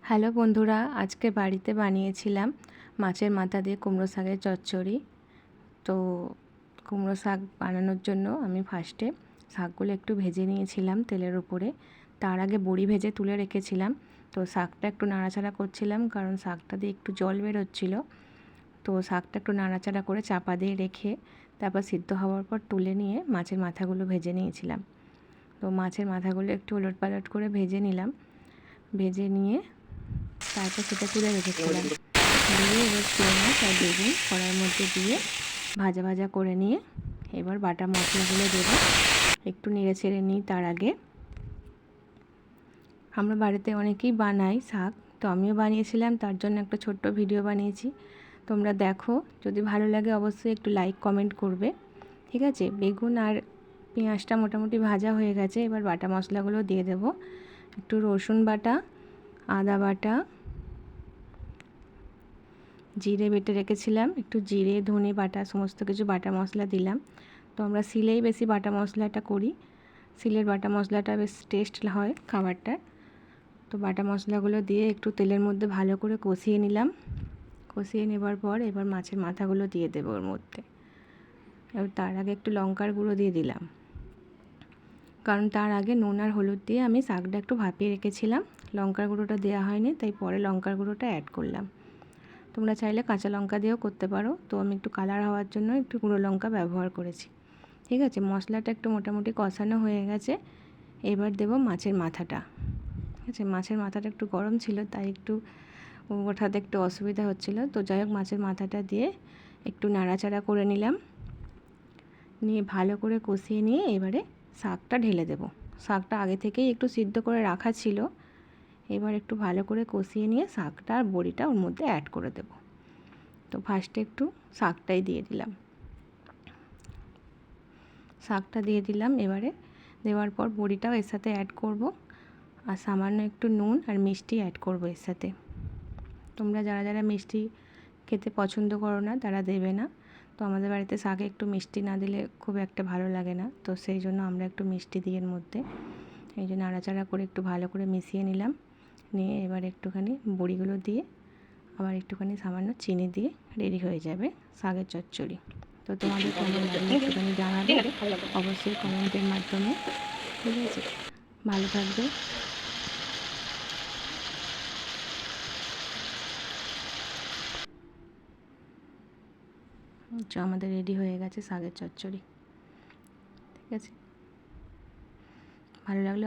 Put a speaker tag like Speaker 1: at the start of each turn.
Speaker 1: Hello বন্ধুরা, আজকে বাড়িতে বানিয়েছিলাম মাছের মাথা দিয়ে কুমড়ো শাকের চচ্চড়ি। তো কুমড়ো শাক বানানোর জন্য আমি ফার্স্টে শাকগুলো একটু ভেজে নিয়েছিলাম তেলের উপরে। তার আগে বড়ি ভেজে তুলে রেখেছিলাম। তো শাকটা একটু নাড়াচাড়া করছিলাম, কারণ শাকটা দিয়ে একটু জল বেরোচ্ছিল। তো শাকটা একটু নাড়াচাড়া করে চাপা দিয়ে রেখে তারপর সিদ্ধ হওয়ার পর তুলে নিয়ে মাছের মাথাগুলো ভেজে নিয়েছিলাম। তো মাছের মাথাগুলো একটু ওলটপালট করে ভেজে নিলাম। ভেজে নিয়ে তারপর সেটা তুলে রেখেছিলাম। দিয়ে এবার পেঁয়াজ আর বেগুন কড়াইয়ের মধ্যে দিয়ে ভাজা ভাজা করে নিয়ে এবার বাটা মশলাগুলো দেবো। একটু নেড়ে ছেড়ে নিই। তার আগে আমরা বাড়িতে অনেকেই বানাই শাক, তো আমিও বানিয়েছিলাম, তার জন্য একটা ছোট্ট ভিডিও বানিয়েছি। তোমরা দেখো, যদি ভালো লাগে অবশ্যই একটু লাইক কমেন্ট করবে। ঠিক আছে, বেগুন আর পেঁয়াজটা মোটামুটি ভাজা হয়ে গেছে। এবার বাটা মশলাগুলো দিয়ে দেব। একটু রসুন বাটা, আদা বাটা, জিরে বেটে রেখেছিলাম, একটু জিরে ধনে বাটা, সমস্ত কিছু বাটা মশলা দিলাম। তো আমরা শিলেই বেশি বাটা মশলাটা করি, শিলের বাটা মশলাটা বেশ টেস্ট হয় খাবারটা। তো বাটা মশলাগুলো দিয়ে একটু তেলের মধ্যে ভালো করে কষিয়ে নিলাম। কষিয়ে নেবার পর এবার মাছের মাথাগুলো দিয়ে দেবো ওর মধ্যে। এবার তার আগে একটু লঙ্কার গুঁড়ো দিয়ে দিলাম, কারণ তার আগে নুন আর হলুদ দিয়ে আমি শাকটা একটু ভাপিয়ে রেখেছিলাম। লঙ্কার গুঁড়োটা দেওয়া হয়নি, তাই পরে লঙ্কার গুঁড়োটা অ্যাড করলাম। তোমরা চাইলে কাঁচা লঙ্কা দিয়েও করতে পারো। তো আমি একটু কালার হওয়ার জন্য একটু গুঁড়ো লঙ্কা ব্যবহার করেছি। ঠিক আছে, মশলাটা একটু মোটামুটি কষানো হয়ে গেছে। এবার দেব মাছের মাথাটা। ঠিক আছে, মাছের মাথাটা একটু গরম ছিল, তাই একটু ওঠাতে একটু অসুবিধা হচ্ছিলো। তো যাই হোক, মাছের মাথাটা দিয়ে একটু নাড়াচাড়া করে নিলাম। নিয়ে ভালো করে কষিয়ে নিয়ে এবারে শাকটা ঢেলে দেব। শাকটা আগে থেকেই একটু সিদ্ধ করে রাখা ছিল। এবার একটু ভালো করে কষিয়ে নিয়ে শাকটা আর বড়িটা ওর মধ্যে অ্যাড করে দেব। তো ফার্স্টে একটু শাকটাই দিয়ে দিলাম। শাকটা দিয়ে দিলাম, এবারে দেওয়ার পর বড়িটাও এর সাথে অ্যাড করব, আর সামান্য একটু নুন আর মিষ্টি অ্যাড করব এর সাথে। তোমরা যারা যারা মিষ্টি খেতে পছন্দ করো না তারা দেবে না। তো আমাদের বাড়িতে শাকে একটু মিষ্টি না দিলে খুব একটা ভালো লাগে না, তো সেই জন্য আমরা একটু মিষ্টি দিই এর মধ্যে। এই জন্য নাড়াচাড়া করে একটু ভালো করে মিশিয়ে নিলাম। নিয়ে এবার একটুখানি বড়িগুলো দিয়ে আবার একটুখানি সামান্য চিনি দিয়ে রেডি হয়ে যাবে শাকের চচ্চড়ি। তো তোমাদের কেমন লাগবে একটুখানি জানাবে অবশ্যই কমেন্টের মাধ্যমে। ঠিক আছে, ভালো থাকবে। আমাদের রেডি হয়ে গেছে শাকের চচ্চড়ি। ঠিক আছে, ভালো লাগলে